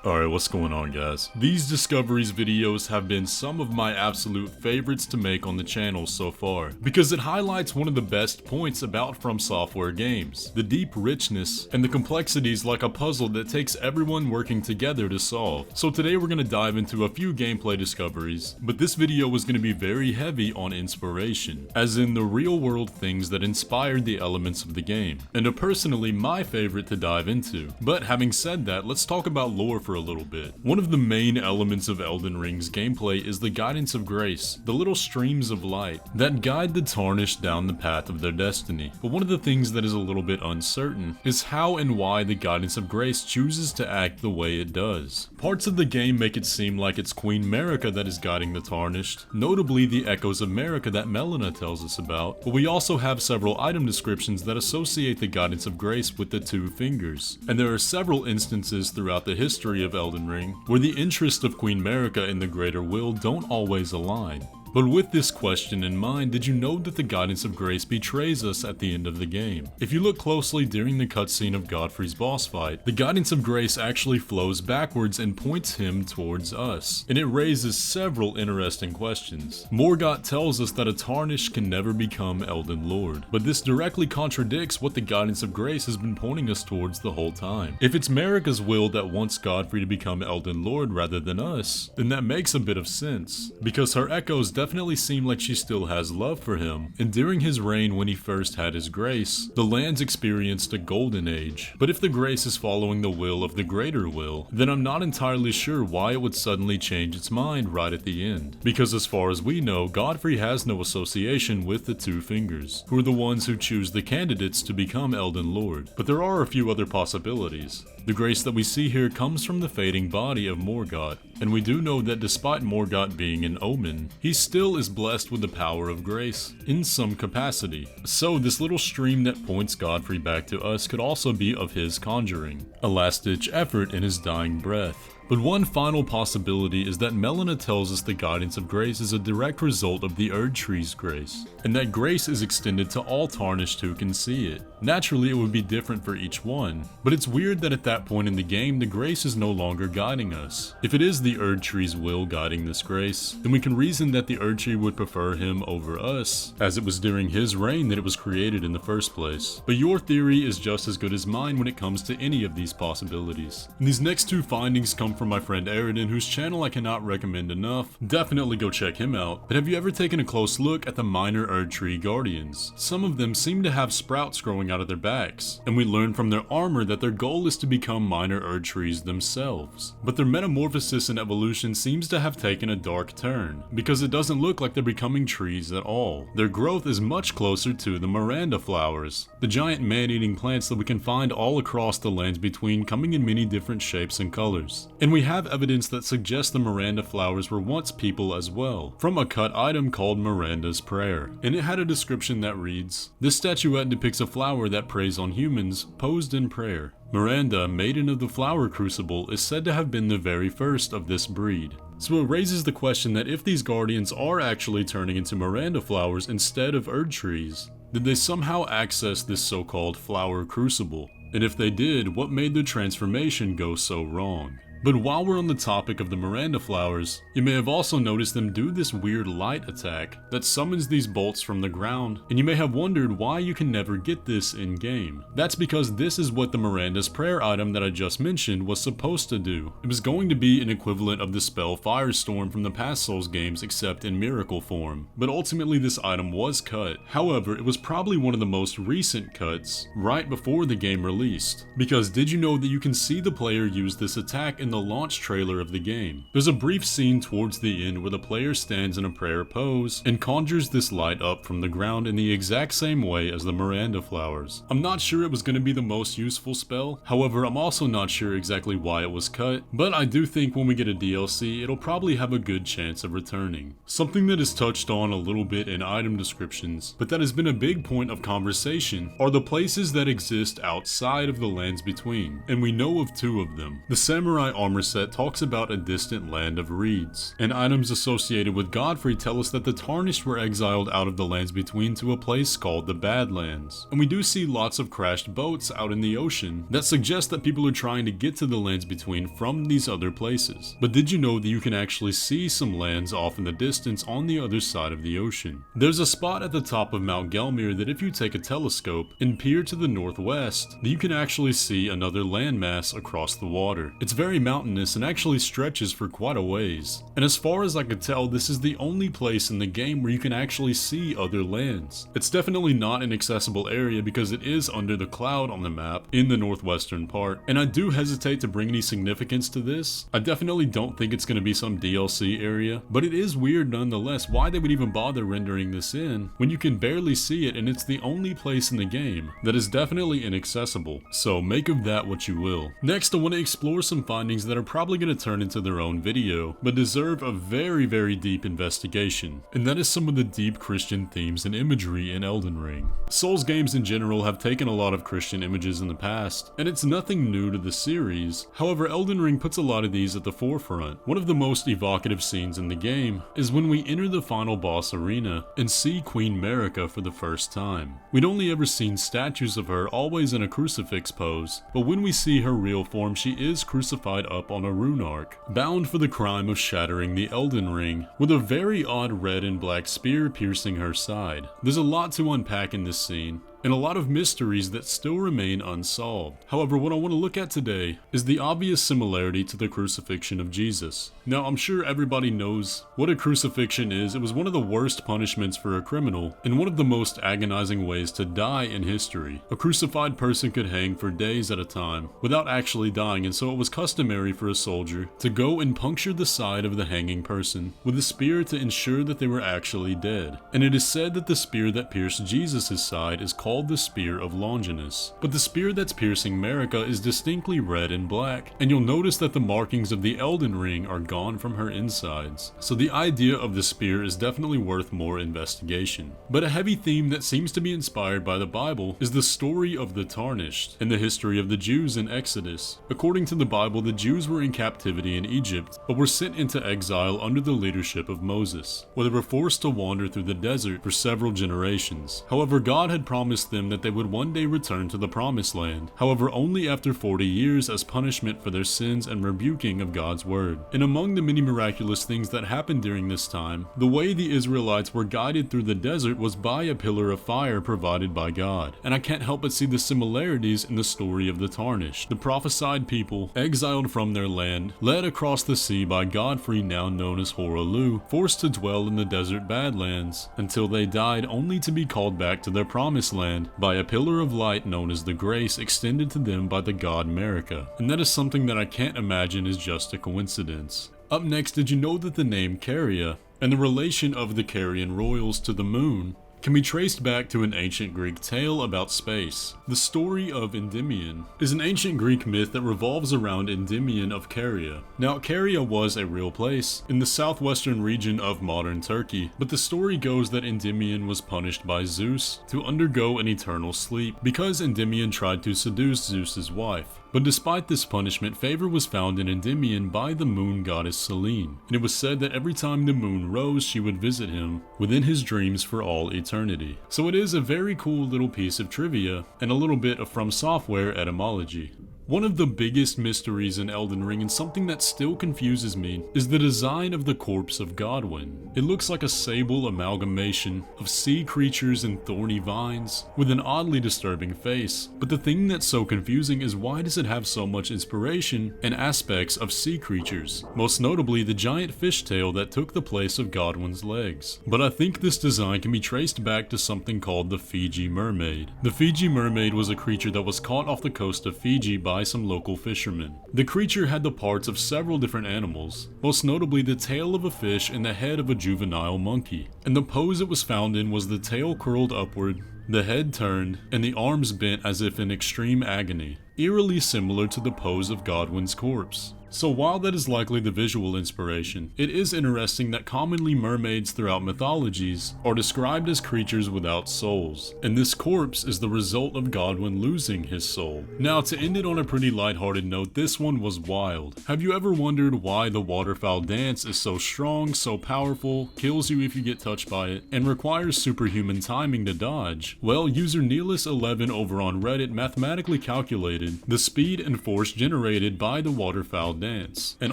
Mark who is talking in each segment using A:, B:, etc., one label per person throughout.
A: Alright, what's going on, guys? These Discoveries videos have been some of my absolute favorites to make on the channel so far, because it highlights one of the best points about FromSoftware games, the deep richness and the complexities like a puzzle that takes everyone working together to solve. So today we're going to dive into a few gameplay discoveries, but this video is going to be very heavy on inspiration, as in the real world things that inspired the elements of the game, and are personally my favorite to dive into. But having said that, let's talk about lore for a little bit. One of the main elements of Elden Ring's gameplay is the guidance of grace, the little streams of light that guide the tarnished down the path of their destiny. But one of the things that is a little bit uncertain is how and why the guidance of grace chooses to act the way it does. Parts of the game make it seem like it's Queen Marika that is guiding the tarnished, notably the echoes of Marika that Malenia tells us about, but we also have several item descriptions that associate the guidance of grace with the two fingers. And there are several instances throughout the history of Elden Ring where the interests of Queen Marika and the greater will don't always align. But with this question in mind, did you know that the guidance of grace betrays us at the end of the game? If you look closely during the cutscene of Godfrey's boss fight, the guidance of grace actually flows backwards and points him towards us, and it raises several interesting questions. Morgott tells us that a tarnished can never become Elden Lord, but this directly contradicts what the guidance of grace has been pointing us towards the whole time. If it's Marika's will that wants Godfrey to become Elden Lord rather than us, then that makes a bit of sense, because her echoes definitely seem like she still has love for him, and during his reign when he first had his grace, the lands experienced a golden age. But if the grace is following the will of the greater will, then I'm not entirely sure why it would suddenly change its mind right at the end. Because as far as we know, Godfrey has no association with the two fingers, who are the ones who choose the candidates to become Elden Lord. But there are a few other possibilities. The grace that we see here comes from the fading body of Morgott, and we do know that despite Morgott being an omen, he still is blessed with the power of grace, in some capacity. So this little stream that points Godfrey back to us could also be of his conjuring, a last-ditch effort in his dying breath. But one final possibility is that Malenia tells us the guidance of grace is a direct result of the Erdtree's grace, and that grace is extended to all tarnished who can see it. Naturally, it would be different for each one, but it's weird that at that point in the game, the grace is no longer guiding us. If it is the Erdtree's will guiding this grace, then we can reason that the Erdtree would prefer him over us, as it was during his reign that it was created in the first place. But your theory is just as good as mine when it comes to any of these possibilities. And these next two findings come from my friend Erdtree, whose channel I cannot recommend enough. Definitely go check him out. But have you ever taken a close look at the minor Erdtree guardians? Some of them seem to have sprouts growing out of their backs, and we learn from their armor that their goal is to become minor Erdtrees themselves. But their metamorphosis and evolution seems to have taken a dark turn, because it doesn't look like they're becoming trees at all. Their growth is much closer to the Miranda flowers, the giant man-eating plants that we can find all across the lands between, coming in many different shapes and colors. And we have evidence that suggests the Miranda flowers were once people as well, from a cut item called Miranda's Prayer. And it had a description that reads, "This statuette depicts a flower that preys on humans, posed in prayer. Miranda, maiden of the flower crucible, is said to have been the very first of this breed." So it raises the question that if these guardians are actually turning into Miranda flowers instead of Erdtrees, did they somehow access this so-called flower crucible? And if they did, what made their transformation go so wrong? But while we're on the topic of the Miranda flowers, you may have also noticed them do this weird light attack that summons these bolts from the ground, and you may have wondered why you can never get this in-game. That's because this is what the Miranda's Prayer item that I just mentioned was supposed to do. It was going to be an equivalent of the spell Firestorm from the past Souls games except in miracle form, but ultimately this item was cut. However, it was probably one of the most recent cuts, right before the game released. Because did you know that you can see the player use this attack in the launch trailer of the game? There's a brief scene towards the end where the player stands in a prayer pose and conjures this light up from the ground in the exact same way as the Miranda flowers. I'm not sure it was going to be the most useful spell, however I'm also not sure exactly why it was cut, but I do think when we get a DLC it'll probably have a good chance of returning. Something that is touched on a little bit in item descriptions, but that has been a big point of conversation, are the places that exist outside of the lands between, and we know of two of them. The Samurai armor set talks about a distant land of reeds, and items associated with Godfrey tell us that the Tarnished were exiled out of the lands between to a place called the Badlands. And we do see lots of crashed boats out in the ocean that suggest that people are trying to get to the lands between from these other places. But did you know that you can actually see some lands off in the distance on the other side of the ocean? There's a spot at the top of Mount Gelmir that if you take a telescope and peer to the northwest, you can actually see another landmass across the water. It's very mountainous and actually stretches for quite a ways. And as far as I could tell, this is the only place in the game where you can actually see other lands. It's definitely not an accessible area because it is under the cloud on the map in the northwestern part, and I do hesitate to bring any significance to this. I definitely don't think it's going to be some DLC area, but it is weird nonetheless why they would even bother rendering this in when you can barely see it and it's the only place in the game that is definitely inaccessible. So make of that what you will. Next, I want to explore some findings that are probably going to turn into their own video, but deserve a very deep investigation, and that is some of the deep Christian themes and imagery in Elden Ring. Souls games in general have taken a lot of Christian images in the past, and it's nothing new to the series. However, Elden Ring puts a lot of these at the forefront. One of the most evocative scenes in the game is when we enter the final boss arena and see Queen Marika for the first time. We'd only ever seen statues of her always in a crucifix pose, but when we see her real form, she is crucified up on a rune arc, bound for the crime of shattering the Elden Ring, with a very odd red and black spear piercing her side. There's a lot to unpack in this scene, and a lot of mysteries that still remain unsolved. However, what I want to look at today is the obvious similarity to the crucifixion of Jesus. Now, I'm sure everybody knows what a crucifixion is. It was one of the worst punishments for a criminal, and one of the most agonizing ways to die in history. A crucified person could hang for days at a time without actually dying, and so it was customary for a soldier to go and puncture the side of the hanging person with a spear to ensure that they were actually dead. And it is said that the spear that pierced Jesus' side is called the Spear of Longinus, but the spear that's piercing Marika is distinctly red and black, and you'll notice that the markings of the Elden Ring are gone from her insides, so the idea of the spear is definitely worth more investigation. But a heavy theme that seems to be inspired by the Bible is the story of the Tarnished and the history of the Jews in Exodus. According to the Bible, the Jews were in captivity in Egypt, but were sent into exile under the leadership of Moses, where they were forced to wander through the desert for several generations. However, God had promised them that they would one day return to the promised land, however only after 40 years as punishment for their sins and rebuking of God's word. And among the many miraculous things that happened during this time, the way the Israelites were guided through the desert was by a pillar of fire provided by God. And I can't help but see the similarities in the story of the Tarnished, the prophesied people exiled from their land, led across the sea by Godfrey, now known as Horalu, forced to dwell in the desert Badlands until they died, only to be called back to their promised land by a pillar of light known as the Grace extended to them by the god Marika. And that is something that I can't imagine is just a coincidence. Up next, did you know that the name Caria and the relation of the Carian royals to the moon can be traced back to an ancient Greek tale about space? The story of Endymion is an ancient Greek myth that revolves around Endymion of Caria. Now, Caria was a real place in the southwestern region of modern Turkey, but the story goes that Endymion was punished by Zeus to undergo an eternal sleep because Endymion tried to seduce Zeus's wife. But despite this punishment, favor was found in Endymion by the moon goddess Selene, and it was said that every time the moon rose, she would visit him within his dreams for all eternity. So it is a very cool little piece of trivia, and a little bit of FromSoftware etymology. One of the biggest mysteries in Elden Ring, and something that still confuses me, is the design of the corpse of Godwyn. It looks like a sable amalgamation of sea creatures and thorny vines, with an oddly disturbing face. But the thing that's so confusing is why does it have so much inspiration and aspects of sea creatures? Most notably the giant fishtail that took the place of Godwyn's legs. But I think this design can be traced back to something called the Fiji Mermaid. The Fiji Mermaid was a creature that was caught off the coast of Fiji by some local fishermen. The creature had the parts of several different animals, most notably the tail of a fish and the head of a juvenile monkey. And the pose it was found in was the tail curled upward, the head turned, and the arms bent as if in extreme agony, eerily similar to the pose of Godwyn's corpse. So while that is likely the visual inspiration, it is interesting that commonly mermaids throughout mythologies are described as creatures without souls, and this corpse is the result of Godwyn losing his soul. Now, to end it on a pretty lighthearted note, this one was wild. Have you ever wondered why the waterfowl dance is so strong, so powerful, kills you if you get touched by it, and requires superhuman timing to dodge? Well, user Nycolas11 over on Reddit mathematically calculated the speed and force generated by the waterfowl dance. And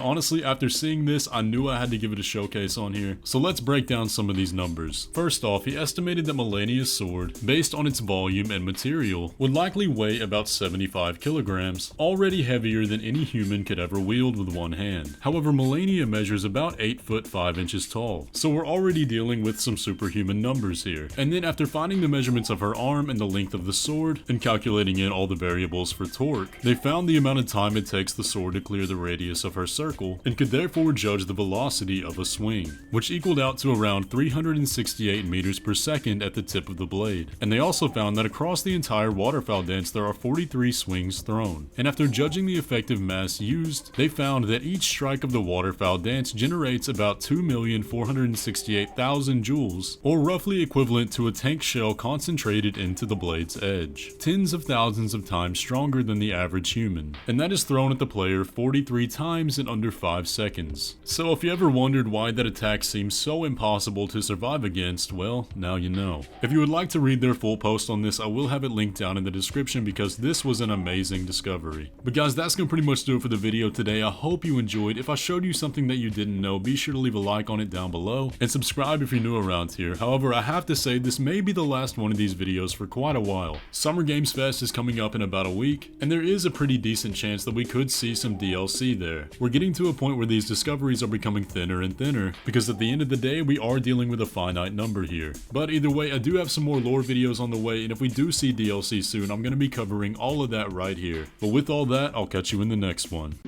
A: honestly, after seeing this, I knew I had to give it a showcase on here. So let's break down some of these numbers. First off, he estimated that Malenia's sword, based on its volume and material, would likely weigh about 75 kilograms, already heavier than any human could ever wield with one hand. However, Malenia measures about 8 foot 5 inches tall, so we're already dealing with some superhuman numbers here. And then after finding the measurements of her arm and the length of the sword, and calculating in all the variables for torque, they found the amount of time it takes the sword to clear the radius of her circle, and could therefore judge the velocity of a swing, which equaled out to around 368 meters per second at the tip of the blade. And they also found that across the entire waterfowl dance there are 43 swings thrown. And after judging the effective mass used, they found that each strike of the waterfowl dance generates about 2,468,000 joules, or roughly equivalent to a tank shell concentrated into the blade's edge. Tens of thousands of times stronger than the average human. And that is thrown at the player 43 times in under 5 seconds. So if you ever wondered why that attack seems so impossible to survive against, well, now you know. If you would like to read their full post on this, I will have it linked down in the description because this was an amazing discovery. But guys, that's gonna pretty much do it for the video today. I hope you enjoyed. If I showed you something that you didn't know, be sure to leave a like on it down below and subscribe if you're new around here. However, I have to say this may be the last one of these videos for quite a while. Summer Games Fest is coming up in about a week, and there is a pretty decent chance that we could see some DLC there. We're getting to a point where these discoveries are becoming thinner and thinner, because at the end of the day, we are dealing with a finite number here. But either way, I do have some more lore videos on the way, and if we do see DLC soon, I'm going to be covering all of that right here. But with all that, I'll catch you in the next one.